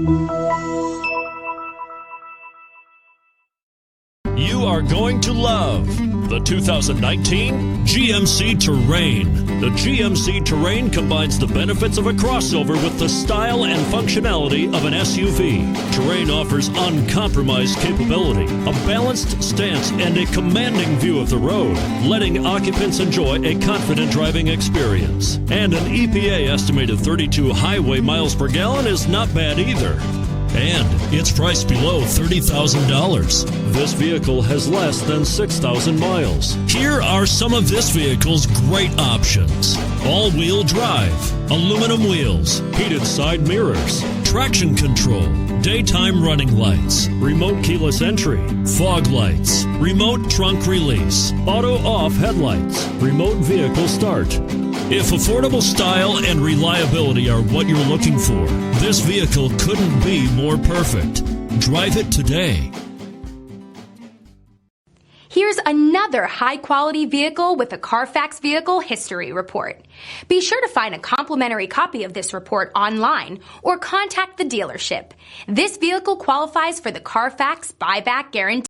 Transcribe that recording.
You are going to love the 2019 GMC Terrain. The GMC Terrain combines the benefits of a crossover with the style and functionality of an SUV. Terrain offers uncompromised capability, a balanced stance, and a commanding view of the road, letting occupants enjoy a confident driving experience. And an EPA estimated 32 highway miles per gallon is not bad either. And it's priced below $30,000. This vehicle has less than 6,000 miles. Here are some of this vehicle's great options: all-wheel drive, aluminum wheels, heated side mirrors, traction control, daytime running lights, remote keyless entry, fog lights, remote trunk release, auto-off headlights, remote vehicle start. If affordable style and reliability are what you're looking for, this vehicle couldn't be more perfect. Drive it today. Here's another high-quality vehicle with a Carfax Vehicle History Report. Be sure to find a complimentary copy of this report online or contact the dealership. This vehicle qualifies for the Carfax Buyback Guarantee.